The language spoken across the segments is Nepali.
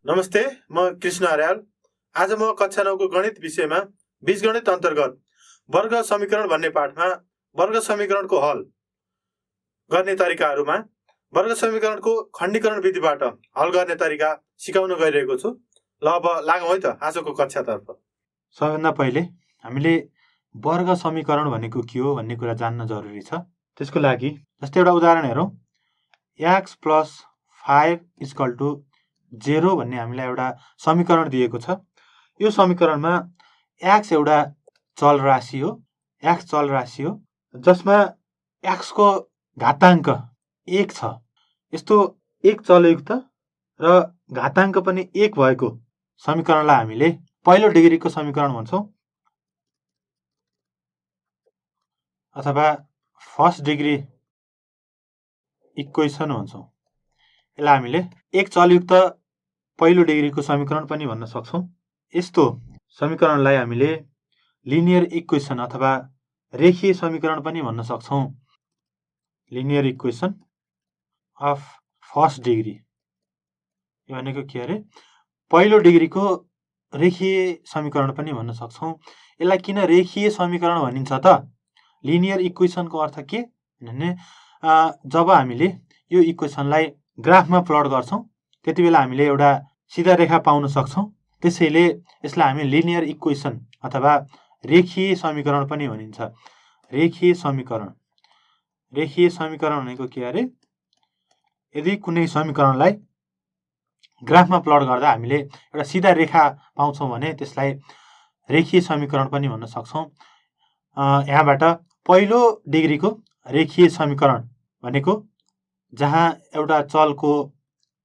नमस्ते, म कृष्ण अर्याल। आज म कक्षा 9 को गणित विषयमा बीजगणित अन्तर्गत वर्ग समीकरण भन्ने पाठमा वर्ग समीकरणको हल गर्ने तरिकाहरूमा वर्ग समीकरणको खण्डीकरण विधिबाट हल गर्ने तरिका सिकाउन गइरहेको छु। ल अब लागौँ है त आजको कक्षातर्फ। सबैभन्दा पहिले हामीले वर्ग समीकरण भनेको के हो भन्ने कुरा जान्न जरुरी छ। त्यसको लागि जस्तै एउटा उदाहरण हेरौँ। x + 5 = 0 भन्ने हामीलाई एउटा समीकरण दिएको छ। यो समीकरणमा x एउटा चल राशि हो, x चल राशि हो जसमा x को घाताङ्क 1 छ। यस्तो एक चलयुक्त र घाताङ्क पनि 1 भएको समीकरणलाई हामीले पहिलो डिग्रीको समीकरण भन्छौँ अथवा फर्स्ट डिग्री इक्वेसन भन्छौँ। यसलाई हामीले एक चलयुक्त पहिलो डिग्रीको समीकरण पनि भन्न सक्छौँ। यस्तो समीकरणलाई हामीले लिनियर इक्वेसन अथवा रेखीय समीकरण पनि भन्न सक्छौँ। Linear equation of first degree यो भनेको के अरे पहिलो डिग्रीको रेखीय समीकरण पनि भन्न सक्छौँ। यसलाई किन रेखीय समीकरण भनिन्छ त? लिनियर इक्वेसनको अर्थ के भने जब हामीले यो इक्वेसनलाई ग्राफमा प्लट गर्छौँ त्यति बेला हामीले एउटा सिधा रेखा पाउन सक्छौँ। त्यसैले यसलाई हामी लिनियर इक्वेसन अथवा रेखीय समीकरण पनि भनिन्छ। रेखीय समीकरण भनेको के अरे यदि कुनै समीकरणलाई ग्राफमा प्लट गर्दा हामीले एउटा सिधा रेखा पाउँछौँ भने त्यसलाई रेखीय समीकरण पनि भन्न सक्छौँ। यहाँबाट पहिलो डिग्रीको रेखीय समीकरण भनेको जहाँ एउटा चलको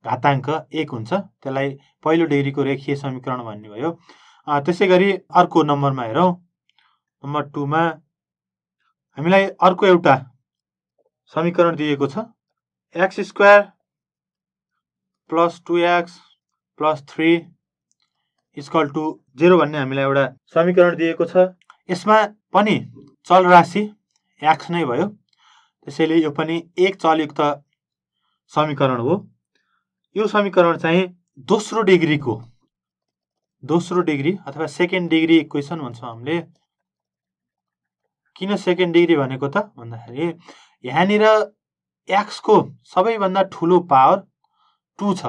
घाताङ्क 1 हुन्छ त्यसलाई पहिलो डिग्रीको रेखीय समीकरण भन्ने भयो। त्यसै गरी अर्को नम्बरमा हेरौँ। नम्बर 2 मा हामीलाई अर्को एउटा समीकरण दिएको छ। x² + 2x + 3 = 0 भन्ने हामीलाई एउटा समीकरण दिएको छ। यसमा पनि चल राशि x नै भयो। त्यसैले यो पनि एक चलयुक्त समीकरण हो। यो समीकरण चाहिँ दोस्रो डिग्री अथवा सेकेन्ड डिग्री इक्वेसन भन्छौँ हामीले। किन सेकेन्ड डिग्री भनेको त भन्दाखेरि यहाँनिर x को सबैभन्दा ठुलो पावर 2 छ।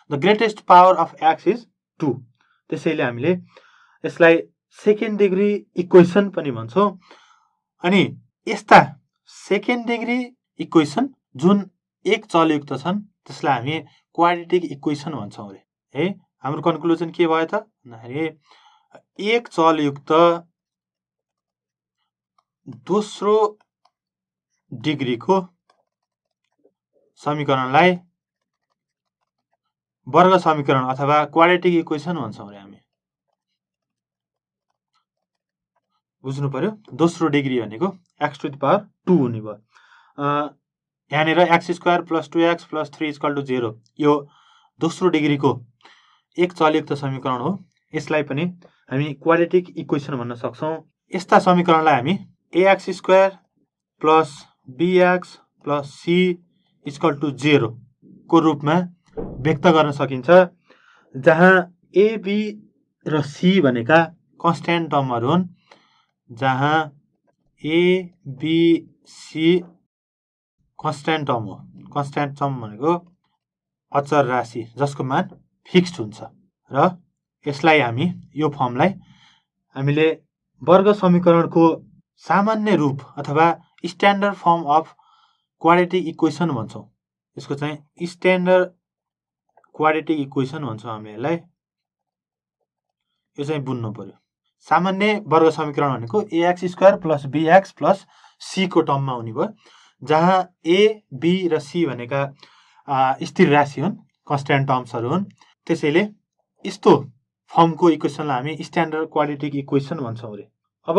The greatest power of x is 2। त्यसैले हामीले यसलाई सेकेन्ड डिग्री इक्वेसन पनि भन्छौँ। अनि यस्ता सेकेन्ड डिग्री इक्वेसन जुन एक चलयुक्त छन् त्यसलाई हामी क्वाड्रेटिक इक्वेसन भन्छौँ रे। है हाम्रो कन्क्लुजन के भयो त भन्दाखेरि एक चलयुक्त दोस्रो डिग्रीको समीकरणलाई वर्ग समीकरण अथवा क्वाड्रेटिक इक्वेसन भन्छौँ रे हामी। बुझ्नु पर्यो। दोस्रो डिग्री भनेको x⁻2 हुने भयो। यहाँनिर x² + 2x + 3 = 0 यो दोस्रो डिग्रीको एक चलयुक्त समीकरण हो। यसलाई पनि हामी क्वाड्रेटिक इक्वेसन भन्न सक्छौँ। यस्ता समीकरणलाई हामी ax² + bx + c = 0 को रूपमा व्यक्त गर्न सकिन्छ, जहाँ a, b र c भनेका कन्स्ट्यान्ट टर्महरू हुन्। जहाँ a, b, c constant term हो। कन्स्ट्यान्ट टर्म भनेको अचर राशि जसको मान फिक्स्ड हुन्छ र यसलाई हामी यो फर्मलाई हामीले वर्ग समीकरणको सामान्य रूप अथवा standard form of quadratic equation भन्छौँ। यसको चाहिँ स्ट्यान्डर्ड क्वाड्रेटिक इक्वेसन भन्छौँ हामीले यसलाई। यो चाहिँ बुझ्नु पर्यो। सामान्य वर्ग समीकरण भनेको ax² + bx + c को टर्ममा हुने भयो, जहाँ a, b र c भनेका स्थिर राशि हुन्, कन्स्ट्यान्ट टर्म्सहरू हुन्। त्यसैले यस्तो फर्मको इक्वेसनलाई हामी स्ट्यान्डर्ड क्वाड्रेटिक इक्वेसन भन्छौँ रे। अब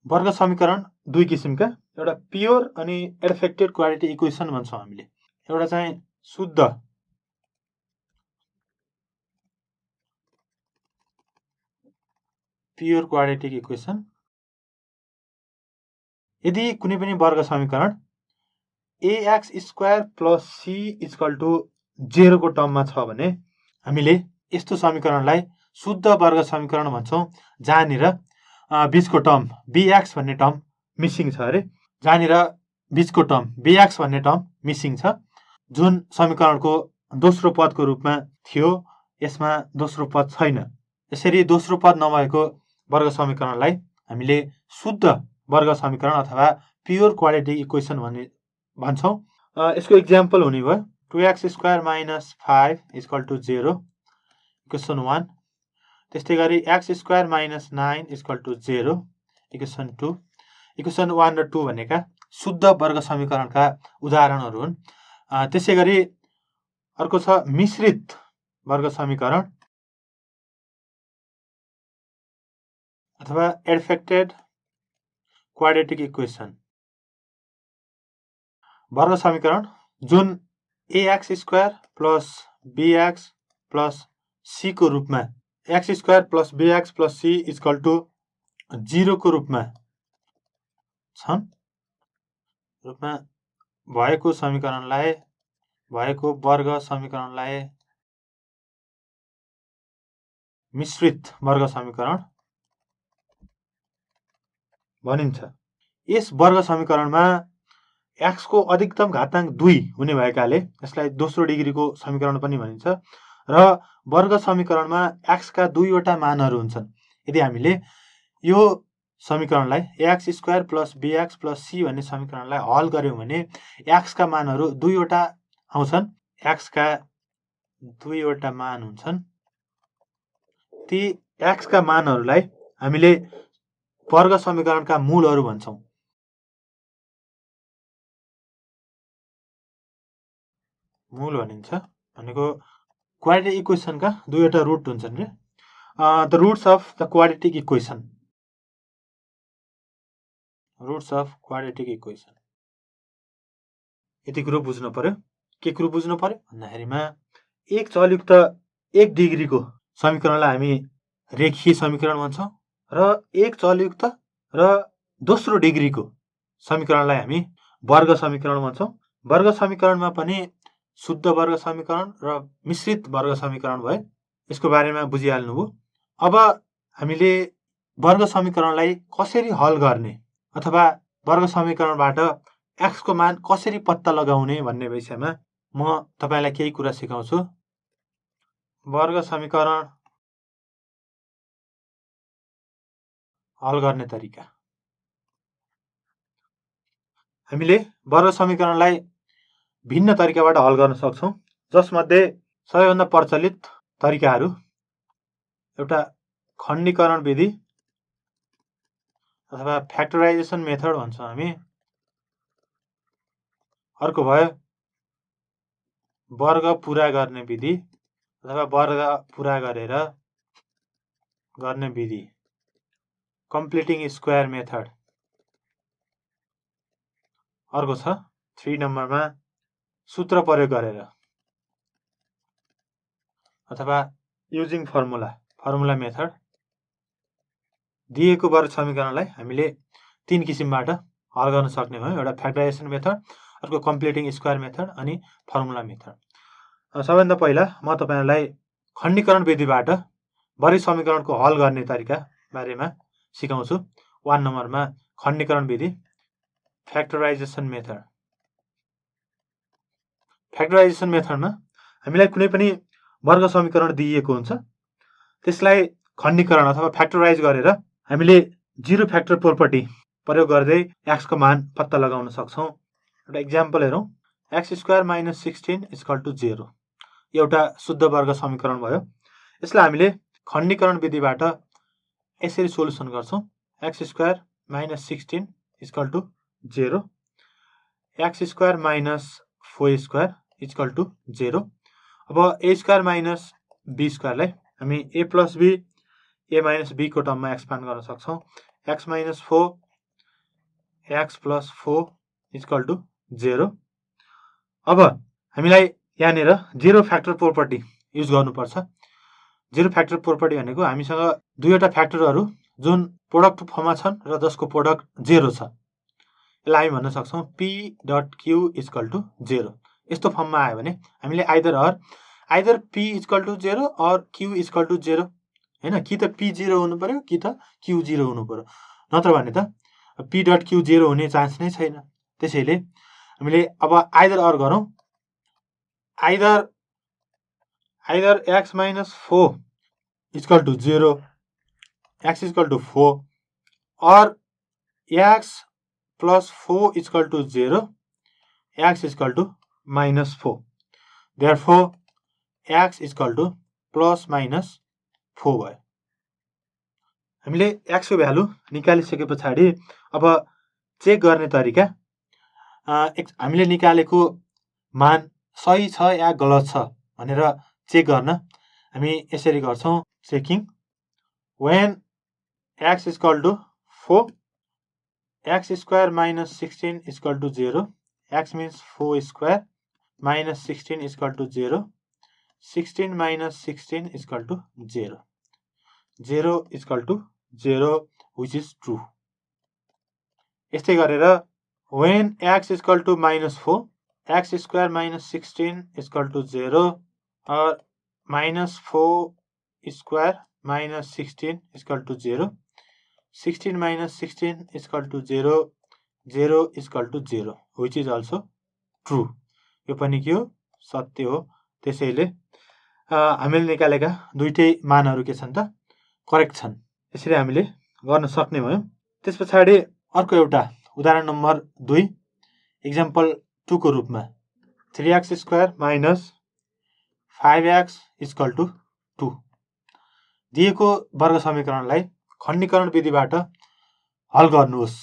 वर्ग समीकरण दुई किसिमका, एउटा प्योर अनि एडफेक्टेड क्वाड्रेटिक इक्वेसन भन्छौँ हामीले। एउटा चाहिँ शुद्ध प्योर क्वाड्रेटिक इक्वेसन। यदि कुनै पनि वर्ग समीकरण ax² + c = 0 को टर्ममा छ भने हामीले यस्तो समीकरणलाई शुद्ध वर्ग समीकरण भन्छौँ, जहाँनिर बीचको टर्म bx भन्ने टर्म मिसिङ छ अरे, जहाँनिर बीचको टर्म bx भन्ने टर्म मिसिङ छ, जुन समीकरणको दोस्रो पदको रूपमा थियो, यसमा दोस्रो पद छैन। यसरी दोस्रो पद नभएको वर्ग समीकरणलाई हामीले शुद्ध वर्ग समीकरण अथवा प्योर क्वाड्रेटिक इक्वेसन भन्छौँ। यसको इक्जाम्पल हुने भयो 2x square minus 5 equal to 0, equation 1। त्यस्तै गरी x square minus 9 equal to 0, equation 2। Equation 1 र 2 भनेका शुद्ध वर्ग समीकरणका उदाहरणहरू हुन्। त्यसै गरी अर्को छ मिश्रित वर्ग समीकरण अथवा एडफेक्टेड क्वाड्रेटिक इक्वेसन। वर्ग समीकरण जुन ax square plus bx plus c को रूपमा x square plus bx plus c equal to 0 को रूपमा भएको समीकरणलाई, भएको वर्ग समीकरणलाई मिश्रित वर्ग समीकरण भनिन्छ। यस वर्ग समीकरणमा x को अधिकतम घातांक 2 हुने भएकाले यसलाई दोस्रो डिग्रीको समीकरण पनि भनिन्छ र वर्ग समीकरणमा x का दुईवटा मानहरू हुन्छन्। यदि हामीले यो समीकरणलाई ax square plus bx plus c भन्ने समीकरणलाई हल गर्यौं भने x का मानहरू दुईवटा आउँछन्। x का दुईवटा मान हुन्छन्। ती x का मानहरूलाई हामीले वर्ग समीकरणका मूलहरू भन्छौं। मूल भनिन्छ भनेको क्वाड्रेटिक इक्वेसनका दुईवटा रुट हुन्छन् रे। The roots of the quadratic equation. Roots of quadratic equation यति कुरो बुझ्नु पर्यो। के कुरो बुझ्नु पर्यो भन्दाखेरिमा एक चलयुक्त 1 डिग्रीको समीकरणलाई हामी रेखीय समीकरण भन्छौं र एक चलयुक्त र दोस्रो डिग्रीको समीकरणलाई हामी वर्ग समीकरण भन्छौं। वर्ग समीकरणमा पनि शुद्ध वर्ग समीकरण र मिश्रित वर्ग समीकरण भए। यसको बारेमा बुझिहाल्नुभयो। अब हामीले वर्ग समीकरणलाई कसरी हल गर्ने अथवा वर्ग समीकरणबाट x को मान कसरी पत्ता लगाउने भन्ने विषयमा म तपाईलाई केही कुरा सिकाउँछु। वर्ग समीकरण हल गर्ने तरिका। हामीले वर्ग समीकरणलाई भिन्न तरिकाबाट हल गर्न सक्छौं, जसमध्ये सबैभन्दा प्रचलित तरिकाहरू एउटा खण्डीकरण विधि अथवा फ्याक्टराइजेसन मेथड भन्छौं हामी। अर्को भयो वर्ग पूरा गर्ने विधि अथवा वर्ग पूरा गरेर गर्ने विधि, कम्प्लिटिङ स्क्वायर मेथड। अर्को छ 3 नम्बरमा सूत्र प्रयोग गरेर अथवा युजिङ फर्मुला मेथड। दिएको वर्ग समीकरणलाई हामीले 3 किसिमबाट हल गर्न सक्ने भयो। एउटा फ्याक्टराइजेसन मेथड, अर्को कम्प्लिटिङ स्क्वायर मेथड अनि फर्मुला मेथड। सबैभन्दा पहिला म तपाईहरुलाई खण्डीकरण विधिबाट वर्ग समीकरणको हल गर्ने तरिका बारेमा सिकाउँछु। 1 नम्बरमा खण्डीकरण विधि, फ्याक्टराइजेसन मेथड। फ्याक्टराइजेसन मेथडमा हामीलाई कुनै पनि वर्ग समीकरण दिइएको हुन्छ, त्यसलाई खण्डीकरण अथवा फ्याक्टराइज गरेर हामीले जीरो फ्याक्टर प्रोपर्टी प्रयोग गर्दै x को मान पत्ता लगाउन सक्छौं। एउटा इक्जाम्पल हेरौं। x square minus 16 equal to 0 एउटा शुद्ध वर्ग समीकरण भयो। यसलाई हामीले खण्डीकरण विधिबाट यसरी सोलुसन गर्छौं। x square minus 16 equal to 0, x square minus 4 square equal to 0। अब a स्क्वायर माइनस b स्क्वायरलाई हामी a plus b, a minus b को टर्ममा एक्सपान्ड गर्न सक्छौं। x minus 4, x plus 4 equal to 0। अब हामीलाई यहाँनिर जीरो फ्याक्टर प्रोपर्टी युज गर्नुपर्छ। जीरो फ्याक्टर प्रोपर्टी भनेको हामीसँग दुईवटा फ्याक्टरहरू जुन प्रोडक्ट फर्ममा छन् र जसको प्रोडक्ट 0 छ। यसलाई हामी भन्न सक्छौं p dot q equal to 0। यस्तो फर्ममा आयो भने हामीले either or either p equal to 0 or q equal to 0 होइन, कि त p 0 हुनु पर्यो कि त q 0 हुनु पर्यो, नत्र भने त p डट q 0 हुने चान्स नै छैन। त्यसैले हामीले अब आइदर अर गरौँ। Either x minus 4 equal to 0, x equal to 4 or x plus 4 equal to 0, x equal to minus 4। Therefore, x equal to plus minus 4 भयो। हामीले x को भ्यालु निकालिसके पछाडि अब चेक गर्ने तरिका, हामीले निकालेको मान सही छ या गलत छ भनेर चेक गर्न हामी यसरी गर्छौँ। Checking when x equal to 4, x square minus 16 equal to 0, x means 4 square minus 16 equal to 0, 16 minus 16 equal to 0, 0 equal to 0 which is true। यस्तै गरेर when x equal to minus 4, x square minus 16 equal to 0 or minus 4 square minus 16 equal to 0, 16 minus 16 equal to 0, 0 equal to 0 which is also true। यो पनि के हो? सत्य हो। त्यसैले हामीले निकालेका दुईटै मानहरू के छन् त? करेक्ट छन्। यसरी हामीले गर्न सक्ने भयौँ। त्यस पछाडि अर्को एउटा उदाहरण नम्बर 2 एक्जाम्पल 2 को रूपमा 3x square minus 5x equal to 2 दिएको वर्ग समीकरणलाई खण्डीकरण विधिबाट हल गर्नुहोस्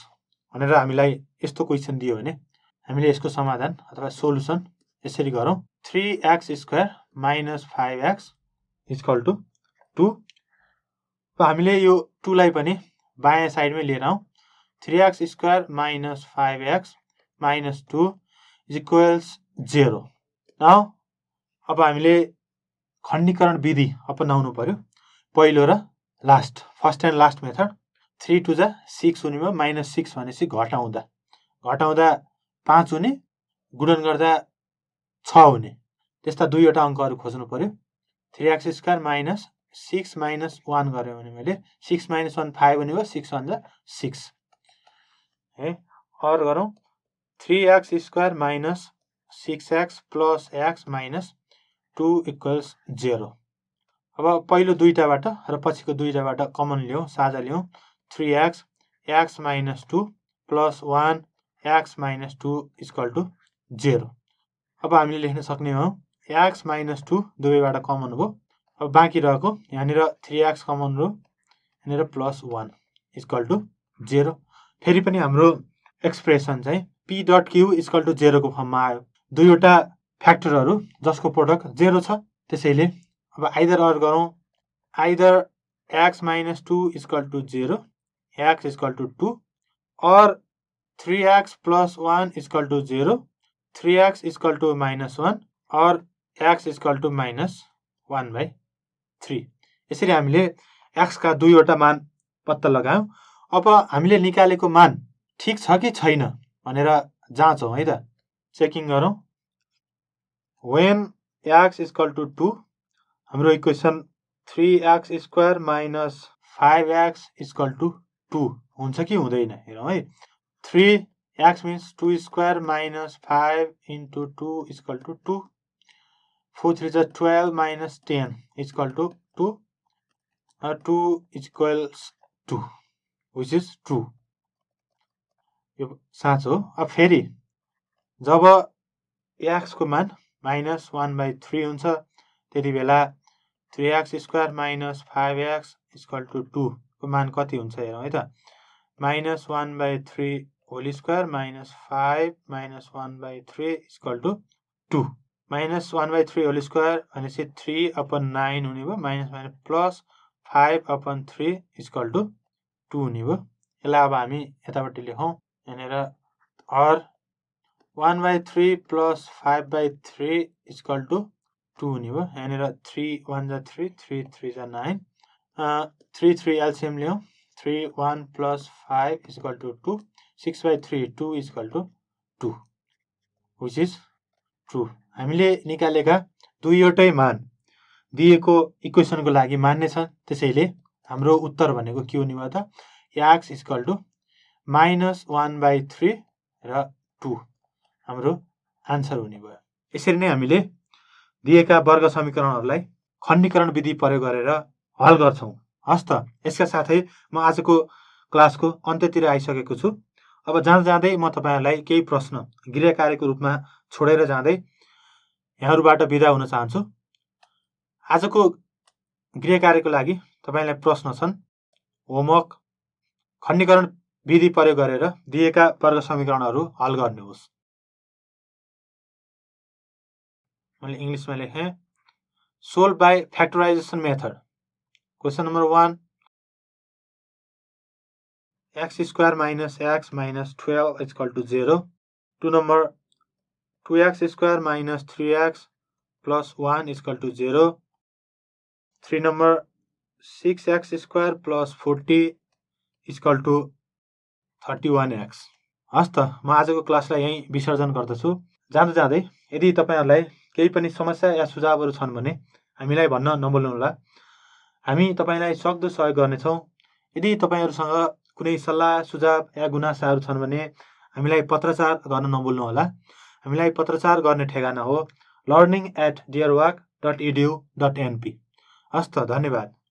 भनेर हामीलाई यस्तो क्वेसन दियो भने हामीले यसको समाधान अथवा सोलुसन यसरी गरौँ। 3x square minus 5x equal to 2। हामीले यो 2 लाई पनि बायाँ साइडमै लिएर आउँ। 3x square minus 5x minus 2 equals 0। Now अब हामीले खण्डीकरण विधि अपनाउनु पर्यो। पहिलो र last, first and last method. 3 two जा 6 हुने भयो, माइनस 6 भनेपछि घटाउँदा 5 हुने, गुणन गर्दा 6 हुने, त्यस्ता दुईवटा अङ्कहरू खोज्नु पर्यो। 3x स्क्वायर माइनस 6 माइनस 1 गऱ्यो भने मैले 6 माइनस 1 5 हुने भयो, 6 भन्दा 6 है। अर गरौँ 3x square minus 6x plus x minus 2 equals 0। अब पहिलो दुईटाबाट र पछिको दुईटाबाट कमन लियौँ, साझा लियौँ। 3x x minus 2 plus 1 x minus 2 equal to 0। अब हामीले लेख्न सक्ने हो x माइनस 2 दुवैबाट कमन हो। अब बाँकी रहेको यहाँनिर 3x कमन रो, यहाँनिर प्लस 1 इक्वल टु 0। फेरि पनि हाम्रो एक्सप्रेसन चाहिँ p dot q equal to 0 को फर्ममा आयो। दुईवटा फ्याक्टरहरू जसको प्रोडक्ट 0 छ। त्यसैले अब आइदर अर गरौँ। Either x minus 2 equal to 0, x equal to 2 or 3x plus 1 equal to 0, 3x equal to minus 1 or x equal to minus 1/3। यसरी हामीले x का दुईवटा मान पत्ता लगायौँ। अब हामीले निकालेको मान ठिक छ कि छैन भनेर जाँचौँ है त। चेकिङ गरौँ। when x इक्वल टु 2, हाम्रो equation 3x square minus 5x equal to 2 हुन्छ कि हुँदैन हेरौँ है। 3x minus 2 square minus 5 into 2 equal to 2, 4 3 जा 12 minus 10 equal to 2, 2 equals 2 which is true. यो साँचो हो। अब फेरि जब x को मान माइनस 1/3 हुन्छ त्यति बेला 3x square minus 5x equal to 2 को मान कति हुन्छ हेरौँ है त। Minus 1/3 whole square minus 5 minus 1/3 equal to 2। Minus 1/3 whole square भनेपछि 3/9 हुने भयो, minus minus plus 5/3 equal to 2 हुने भयो। यसलाई अब हामी यतापट्टि लेखौँ। यहाँनिर अर 1/3 प्लस 5/3 इक्वल टु 2 हुने भयो। यहाँनिर 3 1 जा 3, 3 3 जा 9, 3 3 एलसिएम लियौँ। 3 1 plus 5 equal to 2, 6/3 2 equal to 2 which is true. हामीले निकालेका दुईवटै मान दिएको इक्वेसनको लागि मान्य छ। त्यसैले हाम्रो उत्तर भनेको के हुने भयो त x इक्वल टु -1/3 र 2 हाम्रो आन्सर हुने भयो। यसरी नै हामीले दिएका वर्ग समीकरणहरूलाई खण्डीकरण विधि प्रयोग गरेर हल गर्छौँ। हस् त, यसका साथै म आजको क्लासको अन्त्यतिर आइसकेको छु। अब जाँदै म तपाईँहरूलाई केही प्रश्न गृह कार्यको रूपमा छोडेर जाँदै यहाँहरूबाट बिदा हुन चाहन्छु। आजको गृह कार्यको लागि तपाईँलाई प्रश्न छन्। होमवर्क खण्डीकरण विधि प्रयोग गरेर दिएका वर्ग समीकरणहरू हल गर्नुहोस्। मैले इङ्ग्लिसमा लेखेँ, solve by factorization method. Question number 1, x² minus x minus 12 is equal to 0. 2 number 2x² minus 3x plus 1 is equal to 0. 3 number 6x² plus 40 is equal to 31x. हस् त, म आजको क्लासलाई यहीँ विसर्जन गर्दछु। जाँदै यदि तपाईँहरूलाई केही पनि समस्या या सुझावहरू छन् भने हामीलाई भन्न नभुल्नुहोला। हामी तपाईँलाई सक्दो सहयोग गर्नेछौँ। यदि तपाईँहरूसँग कुनै सल्लाह सुझाव या गुनासाहरू छन् भने हामीलाई पत्रचार गर्न नभुल्नुहोला। हामीलाई पत्रचार गर्ने ठेगाना हो learning@dearwalk.edu.np। हस् त, धन्यवाद।